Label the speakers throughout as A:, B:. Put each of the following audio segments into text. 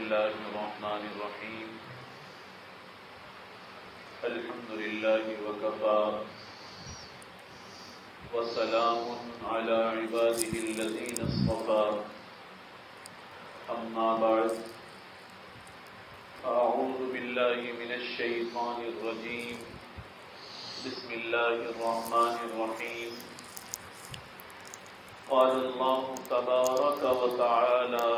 A: الله الرحمن الرحيم الحمد لله وكفى وسلام على عباده الذين اصطفى أما بعد أعوذ بالله من الشيطان الرجيم بسم الله الرحمن الرحيم قال الله تبارك وتعالى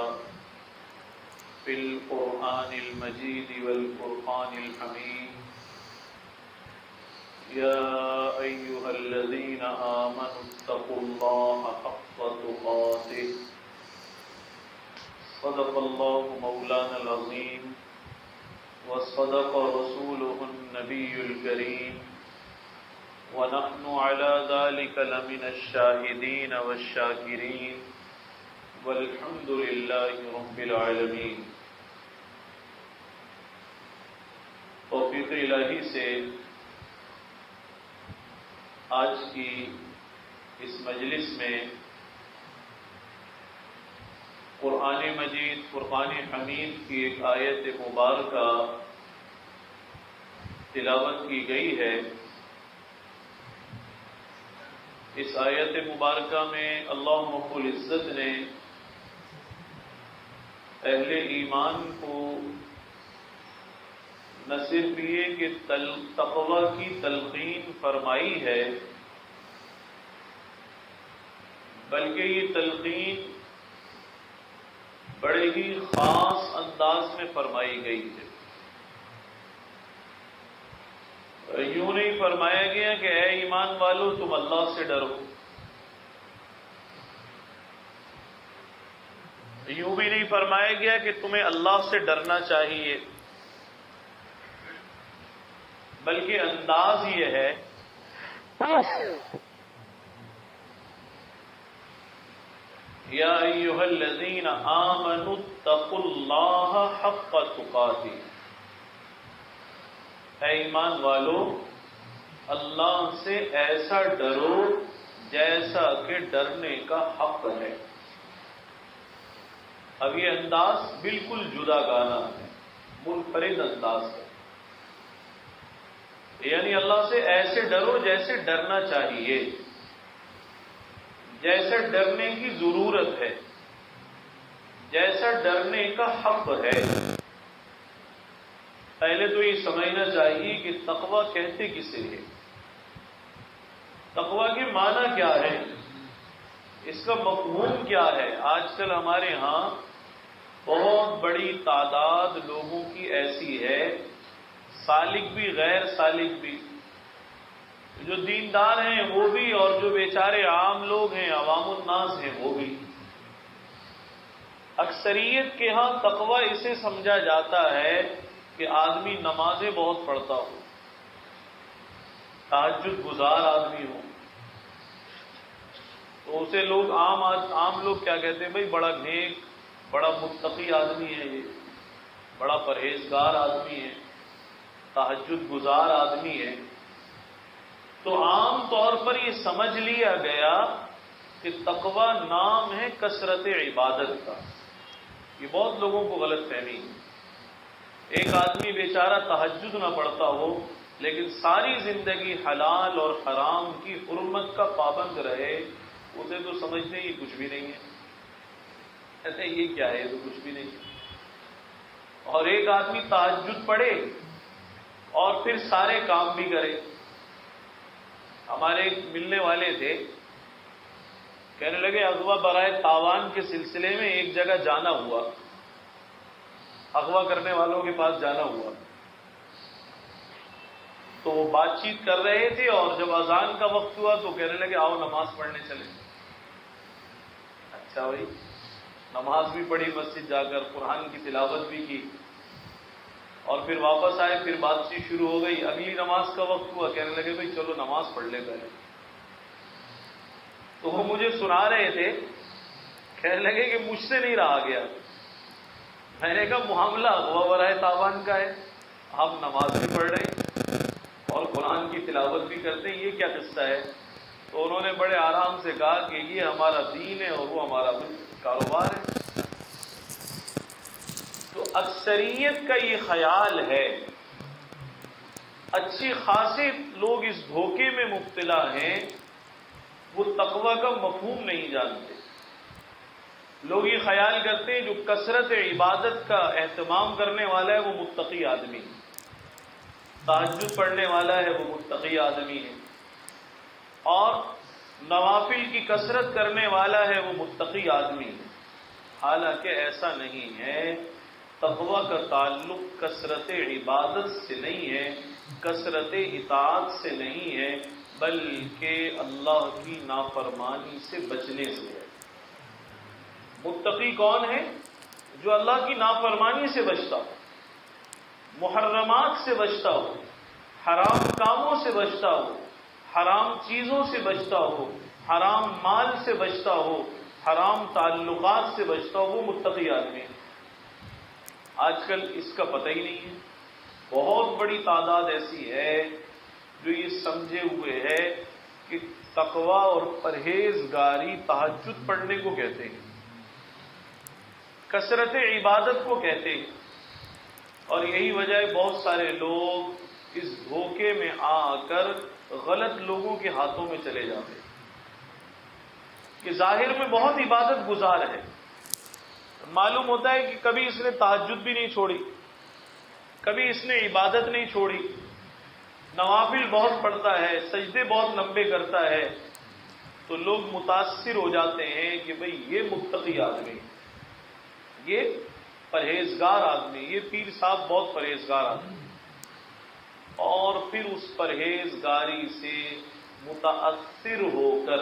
A: في القرآن المجيد والفرقان الحميد يا أيها الذين آمنوا اتقوا الله حق تقاته صدق الله مولانا العظيم وصدق رسوله النبي الكريم ونحن على ذلك لمن الشاهدين والشاكرين والحمد لله رب العالمين۔ توفیق الہی سے آج کی اس مجلس میں قرآن مجید فرقان حمید کی ایک آیت مبارکہ تلاوت کی گئی ہے۔ اس آیت مبارکہ میں اللہ رب العزت نے اہل ایمان کو نہ صرف یہ کہ تقوی کی تلقین فرمائی ہے، بلکہ یہ تلقین بڑے ہی خاص انداز میں فرمائی گئی ہے۔ یوں نہیں فرمایا گیا کہ اے ایمان والو تم اللہ سے ڈرو، یوں بھی نہیں فرمایا گیا کہ تمہیں اللہ سے ڈرنا چاہیے، بلکہ انداز یہ ہے یا ایھا الذین آمنوا اتقوا اللہ حق تقاتہ، اے ایمان والو اللہ سے ایسا ڈرو جیسا کہ ڈرنے کا حق ہے۔ اب یہ انداز بالکل جدا گانا ہے، منفرد انداز ہے، یعنی اللہ سے ایسے ڈرو جیسے ڈرنا چاہیے، جیسے ڈرنے کی ضرورت ہے، جیسا ڈرنے کا حق ہے۔ پہلے تو یہ سمجھنا چاہیے کہ تقوی کہتے کسے ہے، تقوی کے معنی کیا ہے، اس کا مفہوم کیا ہے۔ آج کل ہمارے ہاں بہت بڑی تعداد لوگوں کی ایسی ہے، سالک بھی غیر سالک بھی، جو دیندار ہیں وہ بھی اور جو بیچارے عام لوگ ہیں عوام الناس ہیں وہ بھی۔ اکثریت کے ہاں تقوی اسے سمجھا جاتا ہے کہ آدمی نمازیں بہت پڑھتا ہو، تہجد گزار آدمی ہو، تو اسے لوگ عام لوگ کیا کہتے ہیں، بھائی بڑا نیک بڑا متقی آدمی ہے، یہ بڑا پرہیزگار آدمی ہے، تہجد گزار آدمی ہے۔ تو عام طور پر یہ سمجھ لیا گیا کہ تقوی نام ہے کثرت عبادت کا۔ یہ بہت لوگوں کو غلط فہمی ہے۔ ایک آدمی بیچارہ تہجد نہ پڑھتا ہو لیکن ساری زندگی حلال اور حرام کی حرمت کا پابند رہے، اسے تو سمجھتے یہ کچھ بھی نہیں ہے، کہتے یہ کیا ہے، یہ تو کچھ بھی نہیں ہے۔ اور ایک آدمی تہجد پڑھے اور پھر سارے کام بھی کرے۔ ہمارے ایک ملنے والے تھے، کہنے لگے اغوا برائے تاوان کے سلسلے میں ایک جگہ جانا ہوا، اغوا کرنے والوں کے پاس جانا ہوا، تو وہ بات چیت کر رہے تھے اور جب اذان کا وقت ہوا تو کہنے لگے آؤ نماز پڑھنے چلیں۔ اچھا بھائی، نماز بھی پڑھی مسجد جا کر، قرآن کی تلاوت بھی کی، اور پھر واپس آئے، پھر بات چیت شروع ہو گئی، اگلی نماز کا وقت ہوا، کہنے لگے بھائی چلو نماز پڑھ لے پہلے۔ تو وہ مجھے سنا رہے تھے، کہنے لگے کہ مجھ سے نہیں رہا گیا۔ میں نے کہا معاملہ اغوا برائے تاوان کا ہے، آپ نماز بھی پڑھ رہے ہیں اور قرآن کی تلاوت بھی کرتے ہیں، یہ کیا قصہ ہے؟ تو انہوں نے بڑے آرام سے کہا کہ یہ ہمارا دین ہے اور وہ ہمارا کاروبار ہے۔ تو اکثریت کا یہ خیال ہے، اچھی خاصے لوگ اس دھوکے میں مبتلا ہیں، وہ تقوی کا مفہوم نہیں جانتے۔ لوگ یہ خیال کرتے ہیں جو کثرت عبادت کا اہتمام کرنے والا ہے وہ متقی آدمی ہے، تہجد پڑھنے والا ہے وہ متقی آدمی ہے، اور نوافل کی کثرت کرنے والا ہے وہ متقی آدمی ہے۔ حالانکہ ایسا نہیں ہے، تقوی کا تعلق کثرت عبادت سے نہیں ہے، کثرت اطاعت سے نہیں ہے، بلکہ اللہ کی نافرمانی سے بچنے سے ہے۔ متقی کون ہے؟ جو اللہ کی نافرمانی سے بچتا ہو، محرمات سے بچتا ہو، حرام کاموں سے بچتا ہو، حرام چیزوں سے بچتا ہو، حرام مال سے بچتا ہو، حرام تعلقات سے بچتا ہو، وہ متقی آدمی ہے۔ آج کل اس کا پتہ ہی نہیں ہے۔ بہت بڑی تعداد ایسی ہے جو یہ سمجھے ہوئے ہے کہ تقوی اور پرہیزگاری تہجد پڑھنے کو کہتے ہیں، کثرت عبادت کو کہتے ہیں، اور یہی وجہ ہے بہت سارے لوگ اس دھوکے میں آ کر غلط لوگوں کے ہاتھوں میں چلے جاتے ہیں کہ ظاہر میں بہت عبادت گزار ہے، معلوم ہوتا ہے کہ کبھی اس نے تہجد بھی نہیں چھوڑی، کبھی اس نے عبادت نہیں چھوڑی، نوافل بہت پڑھتا ہے، سجدے بہت لمبے کرتا ہے، تو لوگ متاثر ہو جاتے ہیں کہ بھئی یہ متقی آدمی، یہ پرہیزگار آدمی، یہ پیر صاحب بہت پرہیزگار آدمی، اور پھر اس پرہیزگاری سے متاثر ہو کر،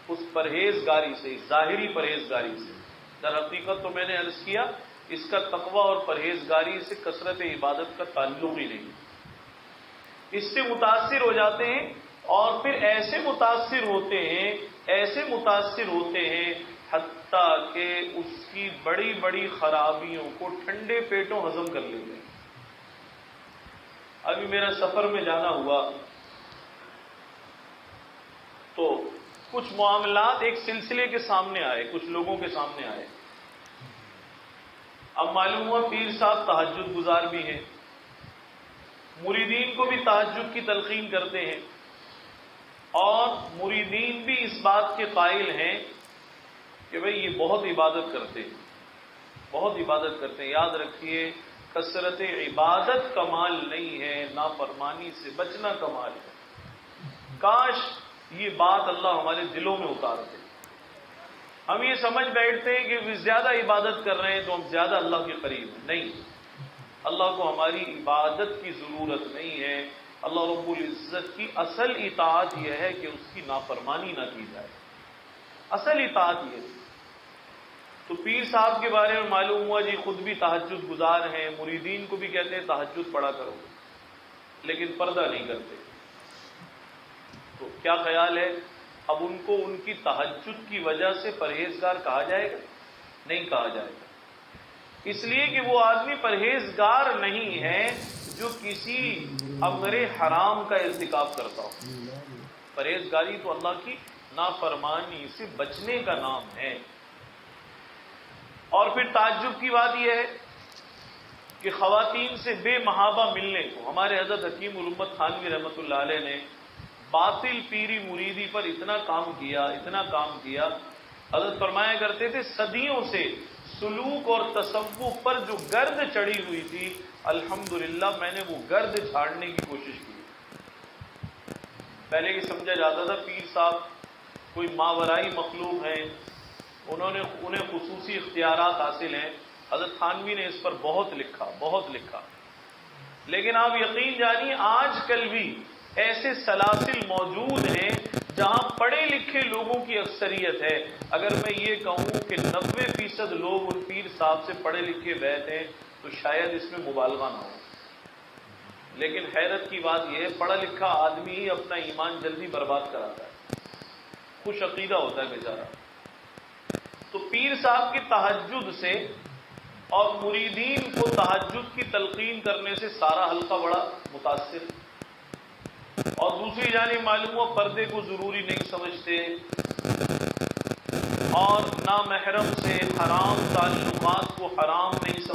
A: اس پرہیزگاری سے، ظاہری پرہیزگاری سے، در حقیقت تو میں نے عرض کیا اس کا تقوی اور پرہیزگاری سے کثرت عبادت کا تعلق ہی نہیں، اس سے متاثر ہو جاتے ہیں، اور پھر ایسے متاثر ہوتے ہیں حتیٰ کہ اس کی بڑی بڑی خرابیوں کو ٹھنڈے پیٹوں ہضم کر لیتے ہیں۔ ابھی میرا سفر میں جانا ہوا تو کچھ معاملات ایک سلسلے کے سامنے آئے، کچھ لوگوں کے سامنے آئے۔ اب معلوم ہوا پیر صاحب تہجد گزار بھی ہیں، مریدین کو بھی تہجد کی تلقین کرتے ہیں، اور مریدین بھی اس بات کے قائل ہیں کہ بھئی یہ بہت عبادت کرتے ہیں، بہت عبادت کرتے ہیں۔ یاد رکھیے کثرت عبادت کمال نہیں ہے، نافرمانی سے بچنا کمال ہے۔ کاش یہ بات اللہ ہمارے دلوں میں اتار دے۔ ہم یہ سمجھ بیٹھتے ہیں کہ زیادہ عبادت کر رہے ہیں تو ہم زیادہ اللہ کے قریب ہیں، نہیں، اللہ کو ہماری عبادت کی ضرورت نہیں ہے۔ اللہ رب العزت کی اصل اطاعت یہ ہے کہ اس کی نافرمانی نہ کی جائے، اصل اطاعت یہ ہے۔ تو پیر صاحب کے بارے میں معلوم ہوا جی خود بھی تہجد گزار ہیں، مریدین کو بھی کہتے ہیں تہجد پڑھا کرو، لیکن پردہ نہیں کرتے۔ تو کیا خیال ہے، اب ان کو ان کی تہجد کی وجہ سے پرہیزگار کہا جائے گا؟ نہیں کہا جائے گا، اس لیے کہ وہ آدمی پرہیزگار نہیں ہے جو کسی امر حرام کا ارتکاب کرتا ہو۔ پرہیزگاری تو اللہ کی نافرمانی سے بچنے کا نام ہے۔ اور پھر تعجب کی بات یہ ہے کہ خواتین سے بے محابہ ملنے کو ہمارے حضرت حکیم الامت تھانوی رحمۃ اللہ علیہ نے باطل پیری مریدی پر اتنا کام کیا، حضرت فرمایا کرتے تھے صدیوں سے سلوک اور تصوف پر جو گرد چڑھی ہوئی تھی، الحمدللہ میں نے وہ گرد جھاڑنے کی کوشش کی۔ پہلے یہ سمجھا جاتا تھا پیر صاحب کوئی ماورائی مخلوق ہیں، انہیں خصوصی اختیارات حاصل ہیں۔ حضرت تھانوی نے اس پر بہت لکھا، لیکن آپ یقین جانیے آج کل بھی ایسے سلاسل موجود ہیں جہاں پڑھے لکھے لوگوں کی اکثریت ہے۔ اگر میں یہ کہوں کہ 90% لوگ ان پیر صاحب سے پڑھے لکھے بیٹھ ہیں تو شاید اس میں مبالغہ نہ ہو، لیکن حیرت کی بات یہ ہے پڑھا لکھا آدمی ہی اپنا ایمان جلدی برباد کراتا ہے، خوش عقیدہ ہوتا ہے بیچارہ۔ تو پیر صاحب کی تہجد سے اور مریدین کو تہجد کی تلقین کرنے سے سارا حلقہ بڑا متاثر، اور دوسری جانب معلوم ہوا پردے کو ضروری نہیں سمجھتے، اور نامحرم سے حرام تعلقات کو حرام نہیں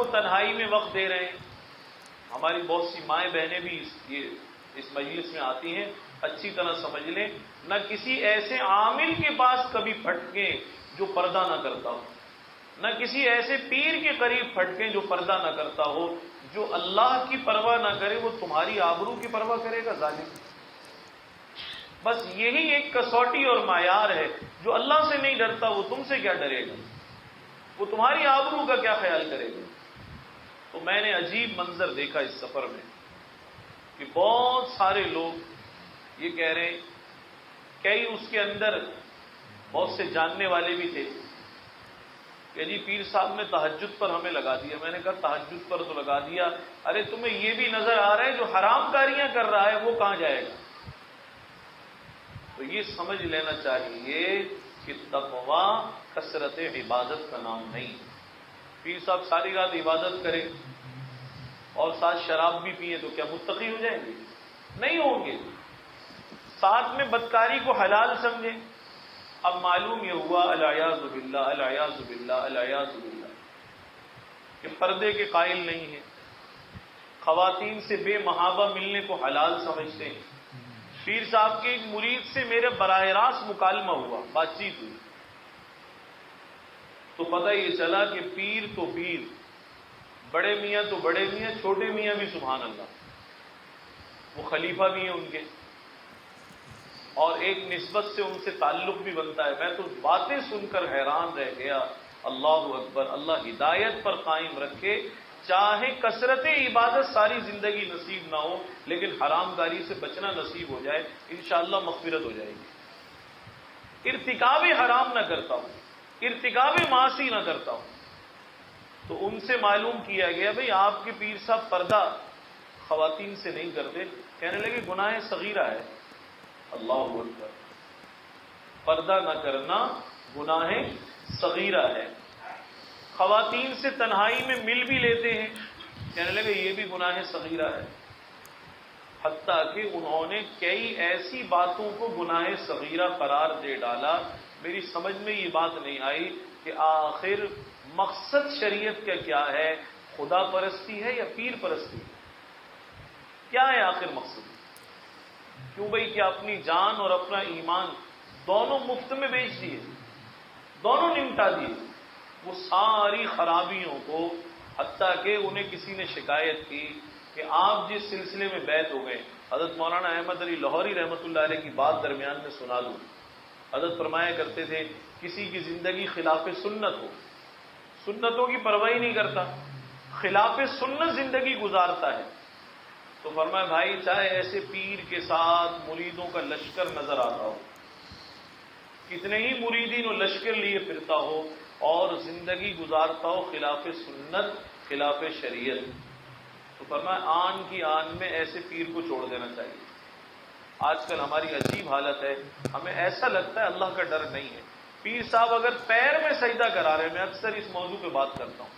A: کو تنہائی میں وقت دے رہے ہیں. ہماری بہت سی مائیں بہنیں بھی اس مجلس میں آتی ہیں، اچھی طرح سمجھ لیں، نہ کسی ایسے عامل کے پاس کبھی پھٹکیں جو پردہ نہ کرتا ہو، نہ کسی ایسے پیر کے قریب پھٹکیں جو پردہ نہ کرتا ہو. جو اللہ کی پرواہ نہ کرے وہ تمہاری آبرو کی پرواہ کرے گا ظالم. بس یہی ایک کسوٹی اور معیار ہے. جو اللہ سے نہیں ڈرتا وہ تم سے کیا ڈرے گا، وہ تمہاری آبرو کا کیا خیال کرے گا. تو میں نے عجیب منظر دیکھا اس سفر میں کہ بہت سارے لوگ یہ کہہ رہے ہیں، کئی اس کے اندر بہت سے جاننے والے بھی تھے کہ جی پیر صاحب نے تہجد پر ہمیں لگا دیا. میں نے کہا تہجد پر تو لگا دیا، ارے تمہیں یہ بھی نظر آ رہا ہے جو حرام کاریاں کر رہا ہے وہ کہاں جائے گا. تو یہ سمجھ لینا چاہیے کہ تقویٰ کثرت عبادت کا نام نہیں. پیر صاحب ساری رات عبادت کریں اور ساتھ شراب بھی پیئے تو کیا متقی ہو جائیں گے؟ نہیں ہوں گے. ساتھ میں بدکاری کو حلال سمجھیں. اب معلوم یہ ہوا العیاذ باللہ العیاذ باللہ العیاذ باللہ کہ پردے کے قائل نہیں ہیں، خواتین سے بے محابہ ملنے کو حلال سمجھتے ہیں. پیر صاحب کے ایک مرید سے میرے براہ راست مکالمہ ہوا، بات چیت ہوئی، تو پتہ یہ چلا کہ پیر تو پیر، بڑے میاں تو بڑے میاں، چھوٹے میاں بھی سبحان اللہ، وہ خلیفہ بھی ہیں ان کے، اور ایک نسبت سے ان سے تعلق بھی بنتا ہے. میں تو باتیں سن کر حیران رہ گیا. اللہ اکبر. اللہ ہدایت پر قائم رکھے. چاہے کثرت عبادت ساری زندگی نصیب نہ ہو لیکن حرام کاری سے بچنا نصیب ہو جائے، انشاءاللہ مغفرت ہو جائے گی. ارتکاب حرام نہ کرتا ہوں، ارتکاب معاصی نہ کرتا ہوں. تو ان سے معلوم کیا گیا بھئی آپ کے پیر صاحب پردہ خواتین سے نہیں کرتے. کہنے لگے گناہ صغیرہ ہے. اللہ اکبر. پردہ نہ کرنا گناہ صغیرہ ہے. خواتین سے تنہائی میں مل بھی لیتے ہیں، کہنے لگے یہ بھی گناہ صغیرہ ہے. حتیٰ کہ انہوں نے کئی ایسی باتوں کو گناہ صغیرہ قرار دے ڈالا. میری سمجھ میں یہ بات نہیں آئی کہ آخر مقصد شریعت کا کیا ہے، خدا پرستی ہے یا پیر پرستی؟ کیا ہے آخر مقصد؟ کیوں بھئی کہ اپنی جان اور اپنا ایمان دونوں مفت میں بیچ دیے، دونوں نمٹا دیے. وہ ساری خرابیوں کو، حتیٰ کہ انہیں کسی نے شکایت کی کہ آپ جس سلسلے میں بیعت ہو گئے، حضرت مولانا احمد علی لاہوری رحمۃ اللہ علیہ کی بات درمیان میں سنا دوں. حضرت فرمایا کرتے تھے کسی کی زندگی خلاف سنت ہو، سنتوں کی پرواہ نہیں کرتا، خلاف سنت زندگی گزارتا ہے، تو فرمایا بھائی چاہے ایسے پیر کے ساتھ مریدوں کا لشکر نظر آتا ہو، کتنے ہی مریدین و لشکر لیے پھرتا ہو اور زندگی گزارتا ہو خلاف سنت خلاف شریعت، تو فرمایا آن کی آن میں ایسے پیر کو چھوڑ دینا چاہیے. آج کل ہماری عجیب حالت ہے، ہمیں ایسا لگتا ہے اللہ کا ڈر نہیں ہے. پیر صاحب اگر پیر میں سجدہ کرا رہے ہیں، میں اکثر اس موضوع پہ بات کرتا ہوں،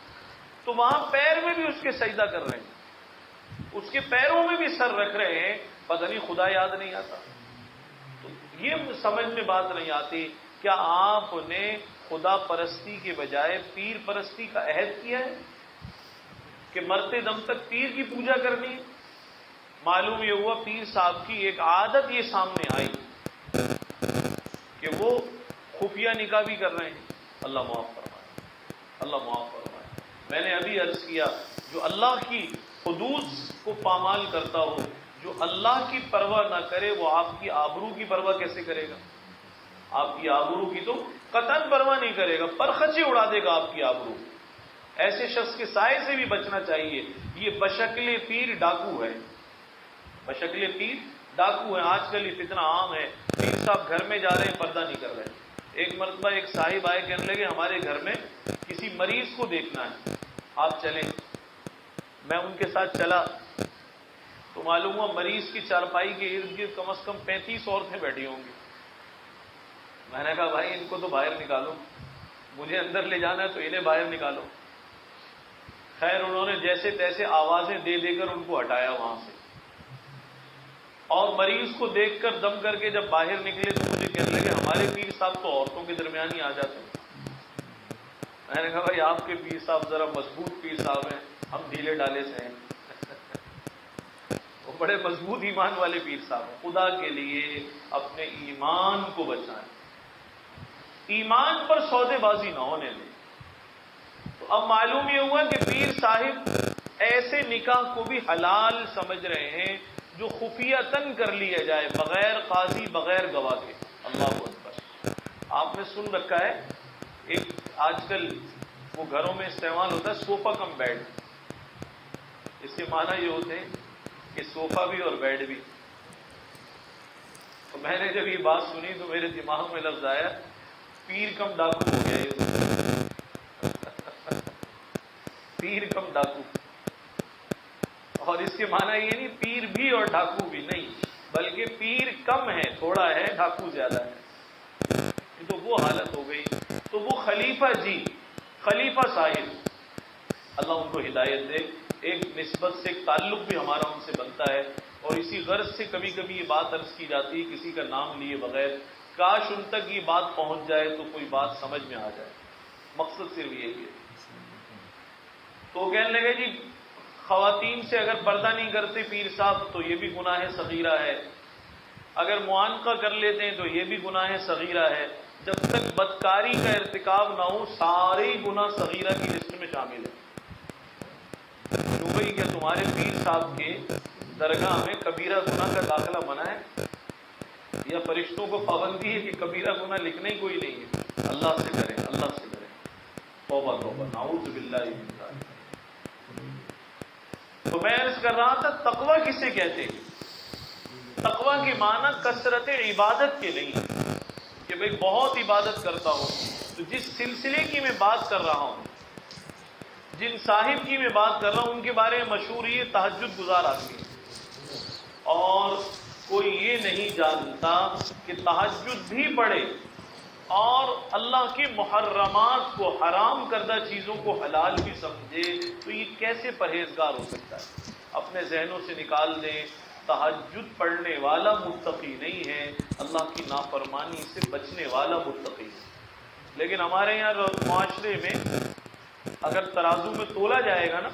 A: تو وہاں پیر میں بھی اس کے سجدہ کر رہے ہیں، اس کے پیروں میں بھی سر رکھ رہے ہیں، پتہ نہیں خدا یاد نہیں آتا. تو یہ سمجھ میں بات نہیں آتی، کیا آپ نے خدا پرستی کے بجائے پیر پرستی کا عہد کیا ہے کہ مرتے دم تک پیر کی پوجا کرنی ہے؟ معلوم یہ ہوا پیر صاحب کی ایک عادت یہ سامنے آئی کہ وہ خفیہ نکاح بھی کر رہے ہیں. اللہ معاف فرمائے، اللہ معاف فرمائے. میں نے ابھی عرض کیا جو اللہ کی حدود کو پامال کرتا ہو، جو اللہ کی پرواہ نہ کرے، وہ آپ کی آبرو کی پرواہ کیسے کرے گا؟ آپ کی آبرو کی تو قطعاً پرواہ نہیں کرے گا، پرخچے اڑا دے گا آپ کی آبرو. ایسے شخص کے سائے سے بھی بچنا چاہیے. یہ بشکل پیر ڈاکو ہے، بشکل پیر ڈاکو ہے. آج کل یہ فتنہ عام ہے، پیر صاحب گھر میں جا رہے ہیں پردہ نہیں کر رہے. ایک مرتبہ ایک صاحب آئے، کہنے لگے ہمارے گھر میں کسی مریض کو دیکھنا ہے، آپ چلیں. میں ان کے ساتھ چلا تو معلوم ہوا مریض کی چارپائی کے ارد گرد کم از کم 35 عورتیں بیٹھی ہوں گی. میں نے کہا بھائی ان کو تو باہر نکالو، مجھے اندر لے جانا ہے تو انہیں باہر نکالو. خیر انہوں نے جیسے تیسے آوازیں دے دے کر ان کو ہٹایا وہاں سے، اور مریض کو دیکھ کر دم کر کے جب باہر نکلے تو مجھے کہنے لگے ہمارے پیر صاحب تو عورتوں کے درمیان ہی آ جاتے ہیں. میں نے کہا بھائی آپ کے پیر صاحب ذرا مضبوط پیر صاحب ہیں، ہم ڈھیلے ڈالے سے ہیں۔ وہ بڑے مضبوط ایمان والے پیر صاحب ہیں۔ خدا کے لیے اپنے ایمان کو بچائیں، ایمان پر سودے بازی نہ ہونے دیں۔ تو اب معلوم یہ ہوا کہ پیر صاحب ایسے نکاح کو بھی حلال سمجھ رہے ہیں جو خفیتاً کر لیا جائے، بغیر قاضی، بغیر گواہ کے۔ اللہ اکبر۔ آپ نے سن رکھا ہے ایک آج کل وہ گھروں میں استعمال ہوتا ہے صوفہ کم بیڈ، اس کے معنی یہ ہوتے ہیں کہ صوفہ بھی اور بیڈ بھی۔ تو میں نے جب یہ بات سنی تو میرے دماغ میں لفظ آیا پیر کم ڈاکو ہو گیا یہ۔ پیر کم ڈاکو، اور اس کے معنی یہ نہیں پیر بھی اور ڈاکو بھی نہیں، بلکہ پیر کم ہے، تھوڑا ہے، ڈاکو زیادہ ہے۔ تو وہ حالت ہو گئی۔ تو وہ خلیفہ جی، خلیفہ صاحب، اللہ ان کو ہدایت دے، ایک نسبت سے ایک تعلق بھی ہمارا ان سے بنتا ہے، اور اسی غرض سے کبھی کبھی یہ بات عرض کی جاتی ہے کسی کا نام لیے بغیر، کاش ان تک یہ بات پہنچ جائے تو کوئی بات سمجھ میں آ جائے۔ مقصد صرف یہی ہے۔ تو کہنے لگے جی خواتین سے اگر پردہ نہیں کرتے پیر صاحب تو یہ بھی گناہ صغیرہ ہے، اگر معانقہ کر لیتے ہیں تو یہ بھی گناہ صغیرہ ہے۔ جب تک بدکاری کا ارتکاب نہ ہو سارے گناہ صغیرہ کی لسٹ میں شامل ہے۔ تو بھائی کیا تمہارے پیر صاحب کے درگاہ میں کبیرہ گناہ کا داخلہ منع ہے، یا فرشتوں کو پابندی ہے کہ کبیرہ گناہ لکھنا ہی کوئی نہیں ہے؟ اللہ سے کریں، اللہ سے کریں، توبہ توبہ، نعوذ باللہ من ذالک۔ تو میں عرض کر رہا تھا تقویٰ کسے کہتے ہیں؟ تقویٰ کے معنی کثرت عبادت کے نہیں ہے کہ بھئی بہت عبادت کرتا ہوں۔ تو جس سلسلے کی میں بات کر رہا ہوں، جن صاحب کی میں بات کر رہا ہوں، ان کے بارے میں مشہور یہ تہجد گزار آدمی ہے، اور کوئی یہ نہیں جانتا کہ تہجد بھی پڑھے اور اللہ کے محرمات کو، حرام کردہ چیزوں کو حلال بھی سمجھے، تو یہ کیسے پرہیزگار ہو سکتا ہے؟ اپنے ذہنوں سے نکال دیں، تہجد پڑھنے والا متقی نہیں ہے، اللہ کی نافرمانی سے بچنے والا متقی ہے۔ لیکن ہمارے یہاں معاشرے میں اگر ترازو میں تولا جائے گا نا،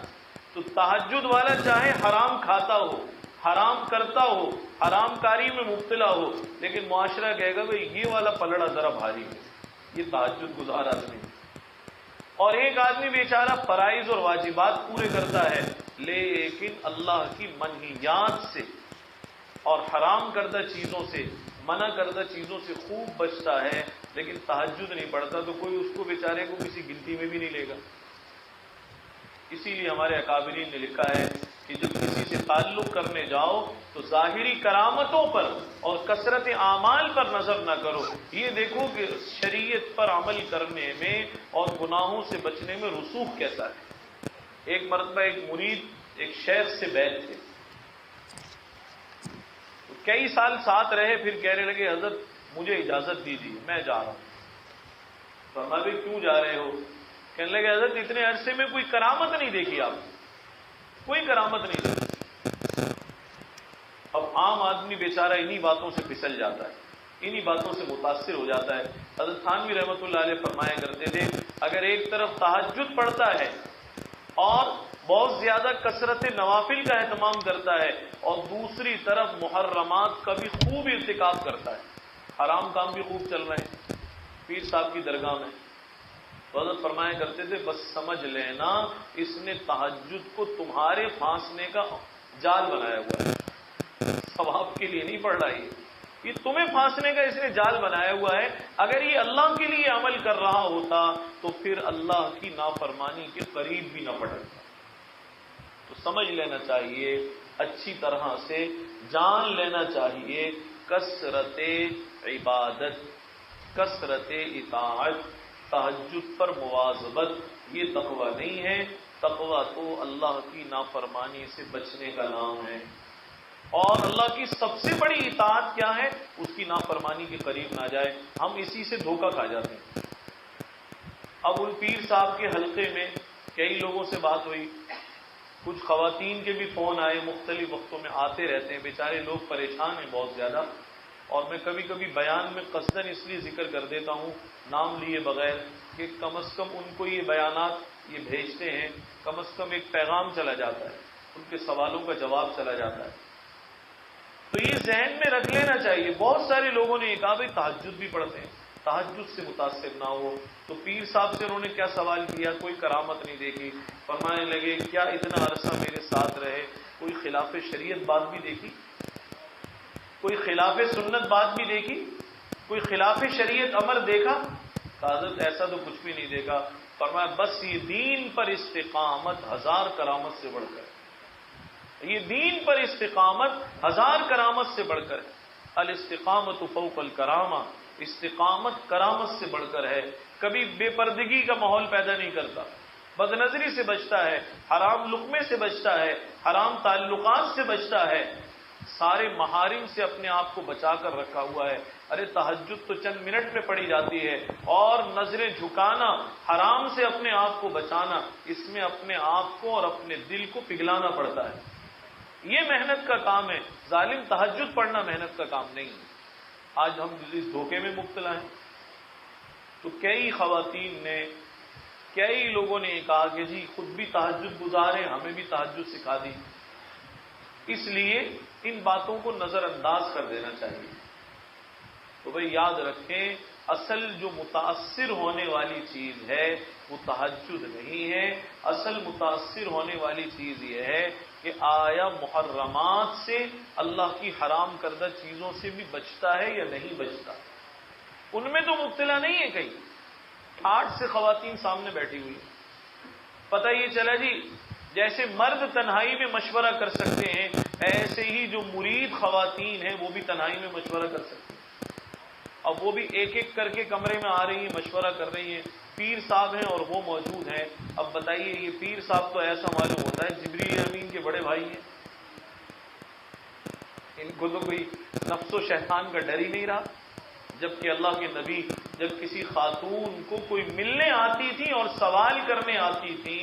A: تو تہجد والا چاہے حرام کھاتا ہو، حرام کرتا ہو، حرام کاری میں مبتلا ہو، لیکن معاشرہ کہے گا بھئی یہ والا پلڑا ذرا بھاری ہے، یہ تہجد گزار آدمی ہے۔ اور ایک آدمی بیچارہ فرائض اور واجبات پورے کرتا ہے، لیکن اللہ کی منہیات سے اور حرام کردہ چیزوں سے، منع کردہ چیزوں سے خوب بچتا ہے، لیکن تہجد نہیں پڑھتا، تو کوئی اس کو بیچارے کو کسی گنتی میں بھی نہیں لے گا۔ اسی لیے ہمارے اکابرین نے لکھا ہے کہ جب کسی سے تعلق کرنے جاؤ تو ظاہری کرامتوں پر اور کثرت اعمال پر نظر نہ کرو، یہ دیکھو کہ شریعت پر عمل کرنے میں اور گناہوں سے بچنے میں رسوخ کیسا ہے۔ ایک مرتبہ ایک مرید ایک شیخ سے بیعت تھے، کئی سال ساتھ رہے، پھر کہنے لگے حضرت مجھے اجازت دیجیے میں جا رہا ہوں۔ فرمایا بھی کیوں جا رہے ہو؟ کہنے لگے حضرت اتنے عرصے میں کوئی کرامت نہیں دیکھی، آپ کوئی کرامت نہیں دیکھی۔ اب عام آدمی بیچارہ انہی باتوں سے پھسل جاتا ہے، انہی باتوں سے متاثر ہو جاتا ہے۔ حضرت تھانوی رحمۃ اللہ علیہ فرمایا کرتے تھے اگر ایک طرف تہجد پڑھتا ہے اور بہت زیادہ کثرت نوافل کا اہتمام کرتا ہے، اور دوسری طرف محرمات کا بھی خوب ارتکاب کرتا ہے، حرام کام بھی خوب چل رہے ہیں پیر صاحب کی درگاہ میں، تو حضرت فرمایا کرتے تھے بس سمجھ لینا اس نے تہجد کو تمہارے پھانسنے کا جال بنایا ہوا ہے، ثواب کے لیے نہیں پڑھ رہا، یہ تمہیں پھانسنے کا اس نے جال بنایا ہوا ہے۔ اگر یہ اللہ کے لیے عمل کر رہا ہوتا تو پھر اللہ کی نافرمانی کے قریب بھی نہ پڑتا۔ تو سمجھ لینا چاہیے، اچھی طرح سے جان لینا چاہیے، کثرت عبادت، کثرت اطاعت، تہجد پر مواظبت یہ تقویٰ نہیں ہے۔ تقویٰ تو اللہ کی نافرمانی سے بچنے کا نام ہے، اور اللہ کی سب سے بڑی اطاعت کیا ہے؟ اس کی نافرمانی کے قریب نہ جائے۔ ہم اسی سے دھوکہ کھا جاتے ہیں۔ اب ان پیر صاحب کے حلقے میں کئی لوگوں سے بات ہوئی، کچھ خواتین کے بھی فون آئے، مختلف وقتوں میں آتے رہتے ہیں، بیچارے لوگ پریشان ہیں بہت زیادہ، اور میں کبھی کبھی بیان میں قصداً اس لیے ذکر کر دیتا ہوں نام لیے بغیر کہ کم از کم ان کو یہ بیانات یہ بھیجتے ہیں، کم از کم ایک پیغام چلا جاتا ہے، ان کے سوالوں کا جواب چلا جاتا ہے. تو یہ ذہن میں رکھ لینا چاہیے. بہت سارے لوگوں نے یہ کہا بھائی تہجد بھی پڑھتے ہیں، تہجد سے متاثر نہ ہو. تو پیر صاحب سے انہوں نے کیا سوال کیا؟ کوئی کرامت نہیں دیکھی. فرمانے لگے کیا اتنا عرصہ میرے ساتھ رہے کوئی خلاف شریعت بات بھی دیکھی؟ کوئی خلاف سنت بات بھی دیکھی؟ کوئی خلاف شریعت امر دیکھا؟ حضرت ایسا تو کچھ بھی نہیں دیکھا. فرمایا بس یہ دین پر استقامت 1000 کرامت سے بڑھ کر، یہ دین پر استقامت 1000 کرامت سے بڑھ کر. الاستقامت فوق الکرامہ، استقامت کرامت سے بڑھ کر ہے. کبھی بے پردگی کا ماحول پیدا نہیں کرتا، بد نظری سے بچتا ہے، حرام لقمے سے بچتا ہے، حرام تعلقات سے بچتا ہے، سارے محارم سے اپنے آپ کو بچا کر رکھا ہوا ہے. ارے تہجد تو چند منٹ میں پڑھی جاتی ہے، اور نظریں جھکانا، حرام سے اپنے آپ کو بچانا، اس میں اپنے آپ کو اور اپنے دل کو پگھلانا پڑتا ہے. یہ محنت کا کام ہے. ظالم تہجد پڑھنا محنت کا کام نہیں ہے. آج ہم اس دھوکے میں مبتلا ہیں. تو کئی خواتین نے، کئی لوگوں نے یہ کہا کہ جی خود بھی تہجد گزارے، ہمیں بھی تہجد سکھا دی. اس لیے ان باتوں کو نظر انداز کر دینا چاہیے. تو بھئی یاد رکھیں، اصل جو متاثر ہونے والی چیز ہے وہ تہجد نہیں ہے. اصل متاثر ہونے والی چیز یہ ہے کہ آیا محرمات سے، اللہ کی حرام کردہ چیزوں سے بھی بچتا ہے یا نہیں بچتا. ان میں تو مبتلا نہیں ہے. کہیں 8 سے خواتین سامنے بیٹھی ہوئی ہیں. پتہ یہ چلا جی جیسے مرد تنہائی میں مشورہ کر سکتے ہیں، ایسے ہی جو مرید خواتین ہیں وہ بھی تنہائی میں مشورہ کر سکتے ہیں. اب وہ بھی ایک ایک کر کے کمرے میں آ رہی ہیں، مشورہ کر رہی ہیں. پیر صاحب ہیں اور وہ موجود ہیں. اب بتائیے یہ پیر صاحب تو ایسا معلوم ہوتا ہے جبریل امین کے بڑے بھائی ہیں. ان کو تو کوئی نفس و شیطان کا ڈر ہی نہیں رہا. جبکہ اللہ کے نبی جب کسی خاتون کو کوئی ملنے آتی تھی اور سوال کرنے آتی تھی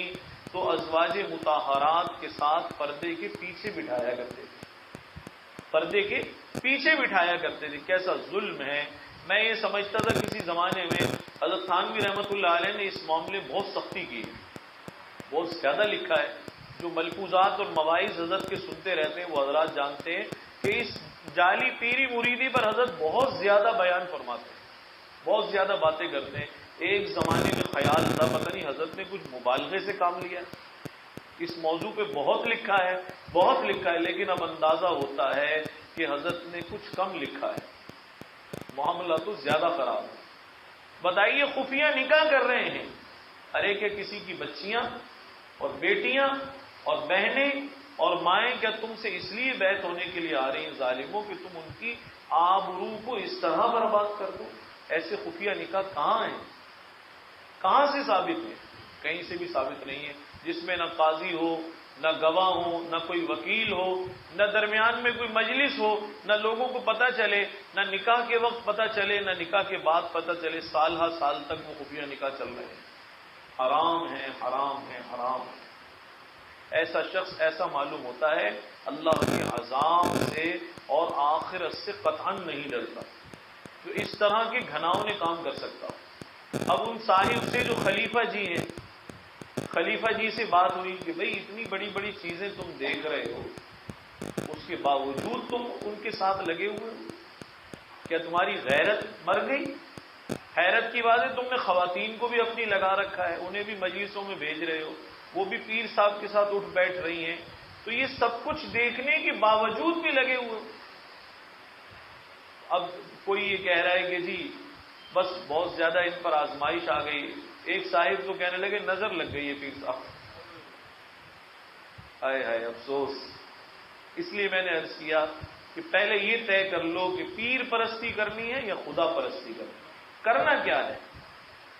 A: تو ازواج مطہرات کے ساتھ پردے کے پیچھے بٹھایا کرتے تھے. پردے کے پیچھے بٹھایا کرتے تھے. کیسا ظلم ہے. میں یہ سمجھتا تھا کسی زمانے میں حضرت تھانوی رحمۃ اللہ علیہ نے اس معاملے بہت سختی کی ہے، بہت زیادہ لکھا ہے. جو ملفوظات اور مواعظ حضرت کے سنتے رہتے ہیں وہ حضرات جانتے ہیں کہ اس جعلی پیری مریدی پر حضرت بہت زیادہ بیان فرماتے ہیں، بہت زیادہ باتیں کرتے ہیں. ایک زمانے میں خیال تھا پتہ نہیں حضرت نے کچھ مبالغے سے کام لیا. اس موضوع پہ بہت لکھا ہے، بہت لکھا ہے، لیکن اب اندازہ ہوتا ہے کہ حضرت نے کچھ کم لکھا ہے. معاملہ تو زیادہ خراب ہے. بتائیے خفیہ نکاح کر رہے ہیں. ارے کہ کسی کی بچیاں اور بیٹیاں اور بہنیں اور مائیں کیا تم سے اس لیے بیعت ہونے کے لیے آ رہی ہیں ظالموں کہ تم ان کی آبرو کو اس طرح برباد کر دو؟ ایسے خفیہ نکاح کہاں ہیں؟ کہاں سے ثابت ہے؟ کہیں سے بھی ثابت نہیں ہے. جس میں نہ قاضی ہو، نہ گواہ ہو، نہ کوئی وکیل ہو، نہ درمیان میں کوئی مجلس ہو، نہ لوگوں کو پتہ چلے، نہ نکاح کے وقت پتہ چلے، نہ نکاح کے بعد پتہ چلے. سال ہا سال تک وہ خفیہ نکاح چل رہے ہیں. حرام ہے، حرام ہے، حرام ہے. ایسا شخص ایسا معلوم ہوتا ہے اللہ کے عذاب سے اور آخرت سے قطعاً نہیں ڈرتا، جو اس طرح کے گھناؤنے کام کر سکتا ہو. اب ان صاحب سے جو خلیفہ جی ہیں، خلیفہ جی سے بات ہوئی کہ بھئی اتنی بڑی بڑی چیزیں تم دیکھ رہے ہو، اس کے باوجود تم ان کے ساتھ لگے ہوئے ہو، کیا تمہاری غیرت مر گئی؟ حیرت کی بات ہے تم نے خواتین کو بھی اپنی لگا رکھا ہے، انہیں بھی مجلسوں میں بھیج رہے ہو، وہ بھی پیر صاحب کے ساتھ اٹھ بیٹھ رہی ہیں. تو یہ سب کچھ دیکھنے کے باوجود بھی لگے ہوئے. اب کوئی یہ کہہ رہا ہے کہ جی بس بہت زیادہ ان پر آزمائش آ گئی. ایک صاحب تو کہنے لگے نظر لگ گئی ہے پیر صاحب. ہائے ہائے افسوس. اس لیے میں نے عرض کیا کہ پہلے یہ طے کر لو کہ پیر پرستی کرنی ہے یا خدا پرستی کرنی ہے. کرنا کیا ہے؟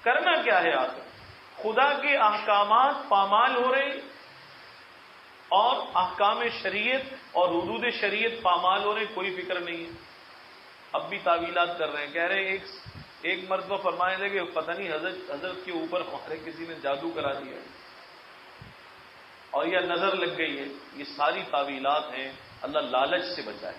A: کرنا کیا ہے؟ آخر خدا کے احکامات پامال ہو رہے اور احکام شریعت اور حدود شریعت پامال ہو رہے، کوئی فکر نہیں ہے. اب بھی تعویلات کر رہے ہیں. کہہ رہے ہیں ایک مرتبہ فرمانے لگے پتہ نہیں حضرت کے اوپر ہمارے کسی نے جادو کرا دیا اور یا نظر لگ گئی ہے. یہ ساری تعویلات ہیں. اللہ لالچ سے بچائے.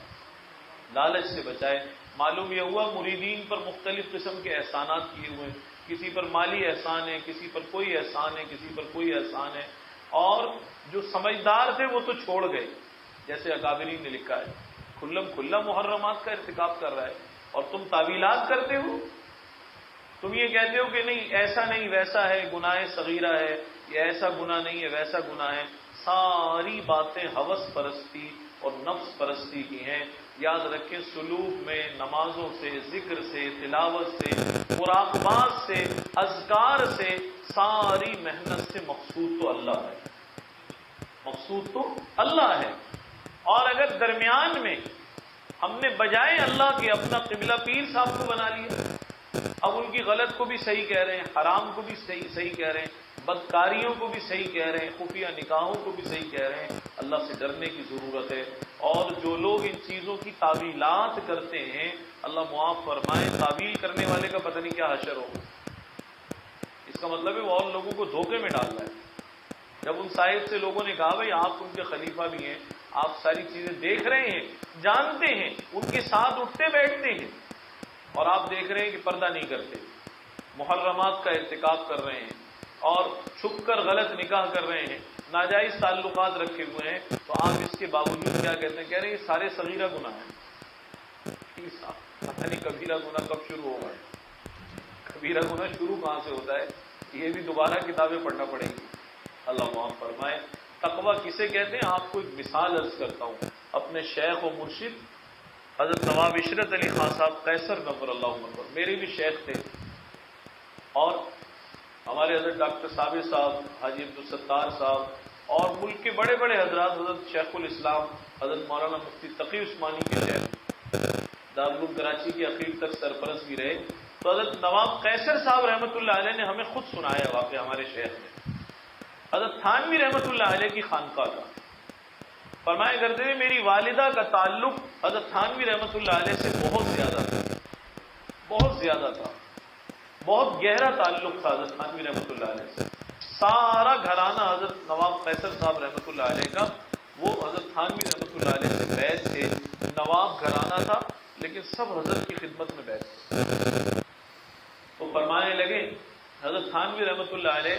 A: لالچ سے بچائے. معلوم یہ ہوا مریدین پر مختلف قسم کے احسانات کیے ہوئے ہیں. کسی پر مالی احسان ہے، کسی پر کوئی احسان ہے، کسی پر کوئی احسان ہے. اور جو سمجھدار تھے وہ تو چھوڑ گئے، جیسے اکابرین نے لکھا ہے، کھلا محرمات کا ارتکاب کر رہا ہے، اور تم تعویلات کرتے ہو. تم یہ کہتے ہو کہ نہیں ایسا نہیں ویسا ہے، گناہ صغیرہ ہے، یہ ایسا گناہ نہیں ہے ویسا گناہ ہے. ساری باتیں ہوس پرستی اور نفس پرستی کی ہیں. یاد رکھیں سلوک میں نمازوں سے، ذکر سے، تلاوت سے، مراقبات سے، اذکار سے، ساری محنت سے مقصود تو اللہ ہے، مقصود تو اللہ ہے. اور اگر درمیان میں ہم نے بجائے اللہ کے اپنا قبلہ پیر صاحب کو بنا لیا، اب ان کی غلط کو بھی صحیح کہہ رہے ہیں، حرام کو بھی صحیح کہہ رہے ہیں، بدکاریوں کو بھی صحیح کہہ رہے ہیں، خفیہ نکاحوں کو بھی صحیح کہہ رہے ہیں. اللہ سے ڈرنے کی ضرورت ہے. اور جو لوگ ان چیزوں کی تعویلات کرتے ہیں، اللہ معاف فرمائے، تعویل کرنے والے کا پتہ نہیں کیا حشر ہو. اس کا مطلب ہے وہ اور لوگوں کو دھوکے میں ڈال رہا ہے. جب ان صاحب سے لوگوں نے کہا بھائی آپ ان کے خلیفہ بھی ہیں، آپ ساری چیزیں دیکھ رہے ہیں، جانتے ہیں، ان کے ساتھ اٹھتے بیٹھتے ہیں، اور آپ دیکھ رہے ہیں کہ پردہ نہیں کرتے، محرمات کا ارتکاب کر رہے ہیں، اور چھپ کر غلط نکاح کر رہے ہیں، ناجائز تعلقات رکھے ہوئے ہیں، تو آپ اس کے باوجود کیا کہتے ہیں؟ کہہ رہے ہیں یہ سارے صغیرہ گناہ ہیں. پتہ نہیں کبیرہ گناہ کب شروع ہوگا. کبیرہ گناہ شروع کہاں سے ہوتا ہے؟ یہ بھی دوبارہ کتابیں پڑھنا پڑیں گی. اللہ معاف فرمائے. تقویٰ کسے کہتے ہیں؟ آپ کو ایک مثال عرض کرتا ہوں. اپنے شیخ و مرشد حضرت نواب عشرت علی خان صاحب قیصر نور اللہ عمر میرے بھی شیخ تھے، اور ہمارے حضرت ڈاکٹر ثابت صاحب، حاجی عبدالستار صاحب، اور ملک کے بڑے بڑے حضرات، حضرت شیخ الاسلام حضرت مولانا مفتی تقی عثمانی کے شیخ، دارالعلوم کراچی کے اخیر تک سرپرست بھی رہے. تو حضرت نواب قیصر صاحب رحمۃ اللہ علیہ نے ہمیں خود سنایا واقعہ ہمارے شیخ نے، حضرت تھانوی رحمۃ اللہ علیہ کی خانقاہ کا. فرمایا کرتے ہوئے میری والدہ کا تعلق حضرت تھانوی رحمۃ اللہ علیہ سے بہت زیادہ تھا، بہت زیادہ تھا، بہت گہرا تعلق تھا حضرت تھانوی رحمۃ اللہ علیہ سے. سارا گھرانہ حضرت نواب قیصر صاحب رحمۃ اللہ علیہ کا وہ حضرت تھانوی رحمۃ اللہ علیہ سے بیعت تھے. نواب گھرانہ تھا لیکن سب حضرت کی خدمت میں بیعت تھے. وہ فرمانے لگے حضرت تھانوی رحمۃ اللہ علیہ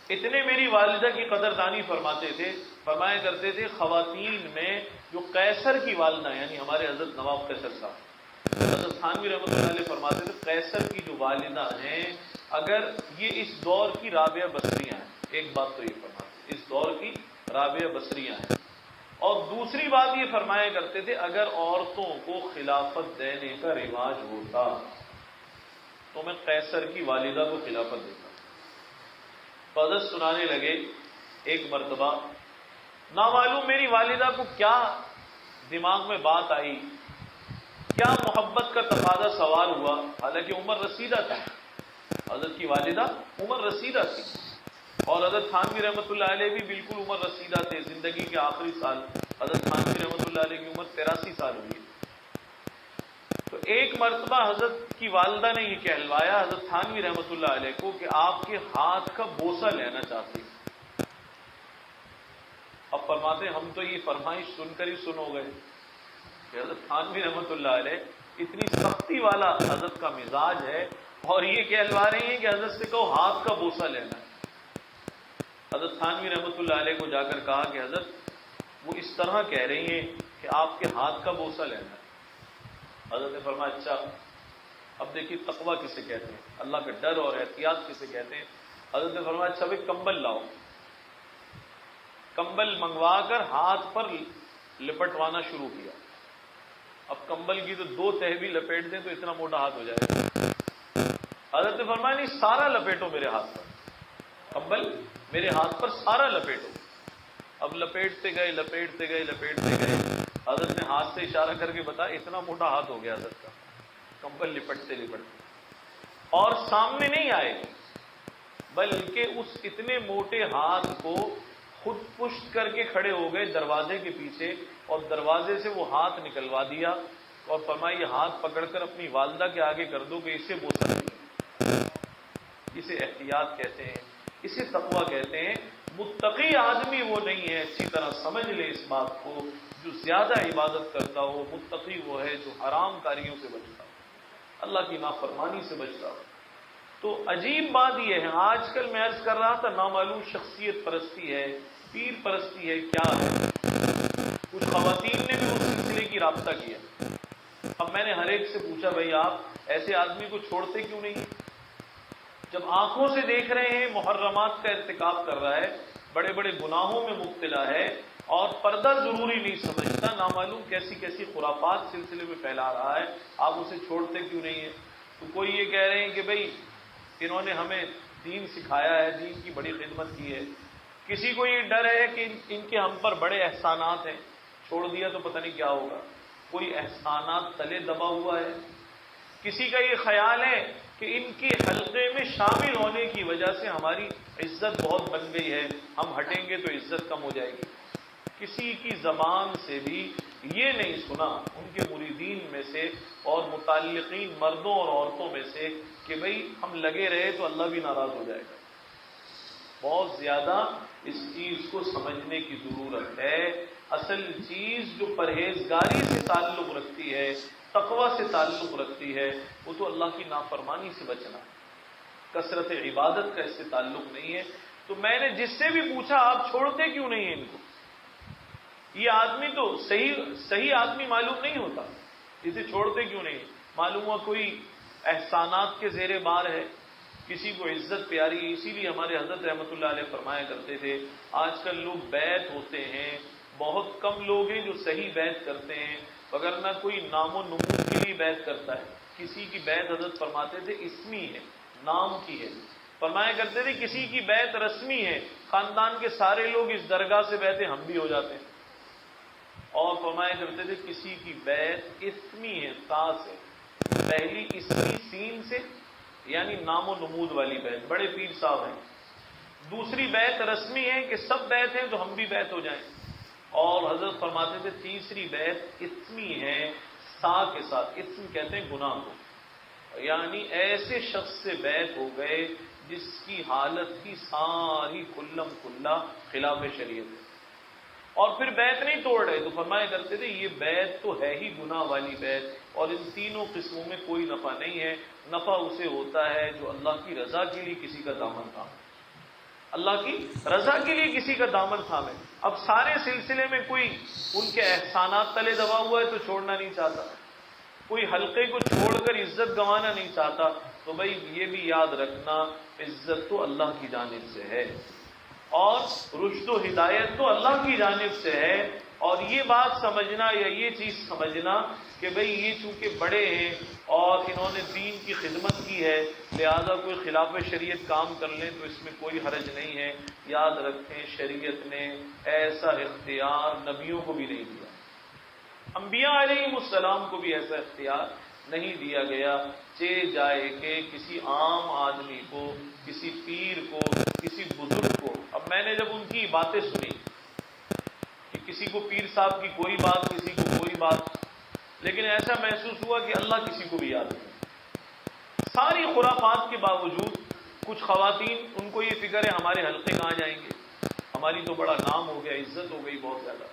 A: اتنے میری والدہ کی قدردانی فرماتے تھے. فرمایا کرتے تھے خواتین میں جو قیصر کی والدہ یعنی ہمارے حضرت نواب قیصر صاحب، حضرت تھانوی رحمۃ اللہ علیہ فرماتے تھے قیصر کی جو والدہ ہیں اگر یہ اس دور کی رابعہ بصریہ ہیں، ایک بات تو یہ فرماتے اس دور کی رابعہ بصریہ ہیں، اور دوسری بات یہ فرمایا کرتے تھے اگر عورتوں کو خلافت دینے کا رواج ہوتا تو میں قیصر کی والدہ کو خلافت دیتا. حضرت سنانے لگے ایک مرتبہ نامعلوم میری والدہ کو کیا دماغ میں بات آئی، کیا محبت کا تقاضا سوال ہوا، حالانکہ عمر رسیدہ تھا، حضرت کی والدہ عمر رسیدہ تھی، اور حضرت تھانوی رحمۃ اللہ علیہ بھی بالکل عمر رسیدہ تھے. زندگی کے آخری سال حضرت تھانوی رحمۃ اللہ علیہ کی عمر 83 سال ہوئی. تو ایک مرتبہ حضرت کی والدہ نے یہ کہلوایا حضرت تھانوی رحمۃ اللہ علیہ کو کہ آپ کے ہاتھ کا بوسہ لینا چاہتی. اب فرماتے ہم تو یہ فرمائش سن کر ہی سن ہو گئے کہ حضرت تھانوی رحمۃ اللہ علیہ اتنی سختی والا حضرت کا مزاج ہے، اور یہ کہلوا رہی ہیں کہ حضرت سے کہو ہاتھ کا بوسہ لینا ہے. حضرت تھانوی رحمۃ اللہ علیہ کو جا کر کہا کہ حضرت وہ اس طرح کہہ رہی ہیں کہ آپ کے ہاتھ کا بوسہ لینا ہے. حضرت نے فرمایا اچھا اب دیکھیے تقویٰ کسے کہتے ہیں، اللہ کا ڈر اور احتیاط کسے کہتے ہیں. حضرت نے فرمایا اچھا بھائی کمبل لاؤ. کمبل منگوا کر ہاتھ پر لپٹوانا شروع کیا. اب کمبل کی تو 2 تہہ بھی لپیٹ دیں تو اتنا موٹا ہاتھ ہو جائے گا. حضرت نے فرمایا نہیں سارا لپیٹو میرے ہاتھ پر، کمبل میرے ہاتھ پر سارا لپیٹو. اب لپیٹتے گئے لپیٹتے گئے لپیٹتے گئے. حضرت نے ہاتھ سے اشارہ کر کے بتایا اتنا موٹا ہاتھ ہو گیا حضرت کا، کمبل لپٹتے لپٹتے، اور سامنے نہیں آئے بلکہ اس اتنے موٹے ہاتھ کو خود پشت کر کے کھڑے ہو گئے دروازے کے پیچھے، اور دروازے سے وہ ہاتھ نکلوا دیا اور فرمایا یہ ہاتھ پکڑ کر اپنی والدہ کے آگے کر دو کہ اسے بوسہ دیا. اسے احتیاط کہتے ہیں، اسے تقویٰ کہتے ہیں. متقی آدمی وہ نہیں ہے، اچھی طرح سمجھ لے اس بات کو، جو زیادہ عبادت کرتا ہو، متقی وہ ہے جو حرام کاریوں سے بچتا ہو، اللہ کی نافرمانی سے بچتا ہو۔ تو عجیب بات یہ ہے، آج کل میں عرض کر رہا تھا نامعلوم شخصیت پرستی ہے، پیر پرستی ہے، کیا ہے؟ کچھ خواتین نے بھی اس سلسلے کی رابطہ کیا۔ اب میں نے ہر ایک سے پوچھا بھائی آپ ایسے آدمی کو چھوڑتے کیوں نہیں؟ جب آنکھوں سے دیکھ رہے ہیں محرمات کا ارتکاب کر رہا ہے، بڑے بڑے گناہوں میں مبتلا ہے اور پردہ ضروری نہیں سمجھتا، نامعلوم کیسی کیسی خرافات سلسلے میں پھیلا رہا ہے، آپ اسے چھوڑتے کیوں نہیں ہیں؟ تو کوئی یہ کہہ رہے ہیں کہ بھائی انہوں نے ہمیں دین سکھایا ہے، دین کی بڑی خدمت کی ہے، کسی کو یہ ڈر ہے کہ ان کے ہم پر بڑے احسانات ہیں، چھوڑ دیا تو پتہ نہیں کیا ہوگا، کوئی احسانات تلے دبا ہوا ہے، کسی کا یہ خیال ہے کہ ان کے حلقے میں شامل ہونے کی وجہ سے ہماری عزت بہت بن گئی ہے، ہم ہٹیں گے تو عزت کم ہو جائے گی۔ کسی کی زبان سے بھی یہ نہیں سنا ان کے مریدین میں سے اور متعلقین مردوں اور عورتوں میں سے کہ بھئی ہم لگے رہے تو اللہ بھی ناراض ہو جائے گا۔ بہت زیادہ اس چیز کو سمجھنے کی ضرورت ہے۔ اصل چیز جو پرہیزگاری سے تعلق رکھتی ہے، تقوی سے تعلق رکھتی ہے، وہ تو اللہ کی نافرمانی سے بچنا، کثرت عبادت کا اس سے تعلق نہیں ہے۔ تو میں نے جس سے بھی پوچھا آپ چھوڑتے کیوں نہیں ہیں ان کو؟ یہ آدمی تو صحیح آدمی معلوم نہیں ہوتا، اسے چھوڑتے کیوں نہیں؟ معلوم ہوا کوئی احسانات کے زیر بار ہے، کسی کو عزت پیاری ہے۔ اسی لیے ہمارے حضرت رحمۃ اللہ علیہ فرمایا کرتے تھے آج کل لوگ بیعت ہوتے ہیں، بہت کم لوگ ہیں جو صحیح بیعت کرتے ہیں، وگرنہ کوئی نام و نمود کے لیے بیعت کرتا ہے۔ کسی کی بیعت حضرت فرماتے تھے اسمی ہے، نام کی ہے۔ فرمایا کرتے تھے کسی کی بیعت رسمی ہے، خاندان کے سارے لوگ اس درگاہ سے بیعت ہم بھی ہو جاتے ہیں۔ اور فرمایا کرتے تھے کسی کی بیعت اسمی ہے، تا سے، پہلی اسمی سین سے، یعنی نام و نمود والی بیعت، بڑے پیر صاحب ہیں۔ دوسری بیعت رسمی ہے کہ سب بیعت ہیں تو ہم بھی بیعت ہو جائیں۔ اور حضرت فرماتے تھے تیسری بیعت اسمی ہے، سا کے ساتھ، اسم کہتے ہیں گناہ کو، یعنی ایسے شخص سے بیعت ہو گئے جس کی حالت کی ساری کلم کلا خلاف شریعت ہے، اور پھر بیعت نہیں توڑ رہے، تو فرمایا کرتے تھے یہ بیعت تو ہے ہی گناہ والی بیعت، اور ان تینوں قسموں میں کوئی نفع نہیں ہے۔ نفع اسے ہوتا ہے جو اللہ کی رضا کے لیے کسی کا دامن تھامے، اللہ کی رضا کے لیے کسی کا دامن تھامے۔ اب سارے سلسلے میں کوئی ان کے احسانات تلے دبا ہوا ہے تو چھوڑنا نہیں چاہتا، کوئی حلقے کو چھوڑ کر عزت گنوانا نہیں چاہتا، تو بھائی یہ بھی یاد رکھنا عزت تو اللہ کی جانب سے ہے، اور رشد و ہدایت تو اللہ کی جانب سے ہے۔ اور یہ بات سمجھنا یا یہ چیز سمجھنا کہ بھئی یہ چونکہ بڑے ہیں اور انہوں نے دین کی خدمت کی ہے لہذا کوئی خلاف شریعت کام کر لیں تو اس میں کوئی حرج نہیں ہے، یاد رکھیں شریعت نے ایسا اختیار نبیوں کو بھی نہیں دیا، انبیاء علیہ السلام کو بھی ایسا اختیار نہیں دیا گیا جائے کہ کسی عام آدمی کو، کسی پیر کو، کسی بزرگ کو۔ اب میں نے جب ان کی باتیں سنی کہ کسی کو پیر صاحب کی کوئی بات، کسی کو کوئی بات، لیکن ایسا محسوس ہوا کہ اللہ کسی کو بھی یاد نہیں۔ ساری خرافات کے باوجود کچھ خواتین ان کو یہ فکر ہے ہمارے حلقے کہاں جائیں گے، ہماری تو بڑا نام ہو گیا، عزت ہو گئی بہت زیادہ۔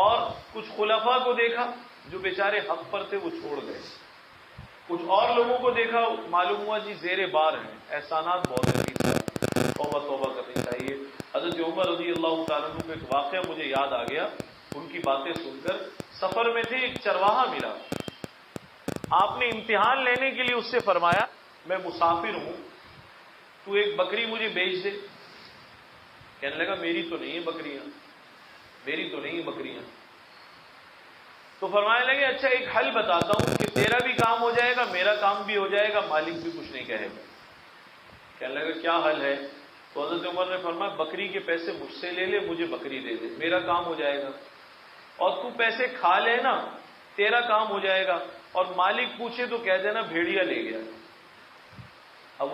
A: اور کچھ خلفاء کو دیکھا جو بیچارے حق پر تھے وہ چھوڑ گئے، کچھ اور لوگوں کو دیکھا معلوم ہوا جی زیر بار ہیں، احسانات بہت ہیں، توبہ توبہ کرنی چاہیے۔ حضرت عمر رضی اللہ تعالیٰ عنہ کا ایک واقعہ مجھے یاد آ گیا، ان کی باتیں سن کر۔ سفر میں تھے، ایک چرواہا ملا، آپ نے امتحان لینے کے لیے اس سے فرمایا میں مسافر ہوں، تو ایک بکری مجھے بیچ دے۔ کہنے لگا میری تو نہیں ہے بکریاں، میری تو نہیں ہے بکریاں۔ تو فرمانے لگے اچھا ایک حل بتاتا ہوں کہ تیرا بھی کام ہو جائے گا، میرا کام بھی ہو جائے گا، مالک بھی کچھ نہیں کہے گا۔ کہنے لگا کیا حل ہے؟ تو حضرت عمر نے فرمایا بکری کے پیسے مجھ سے لے لے، مجھے بکری دے دے، میرا کام ہو جائے گا، اور تو پیسے کھا لینا، تیرا کام ہو جائے گا، اور مالک پوچھے تو کہہ دینا بھیڑیا لے گیا۔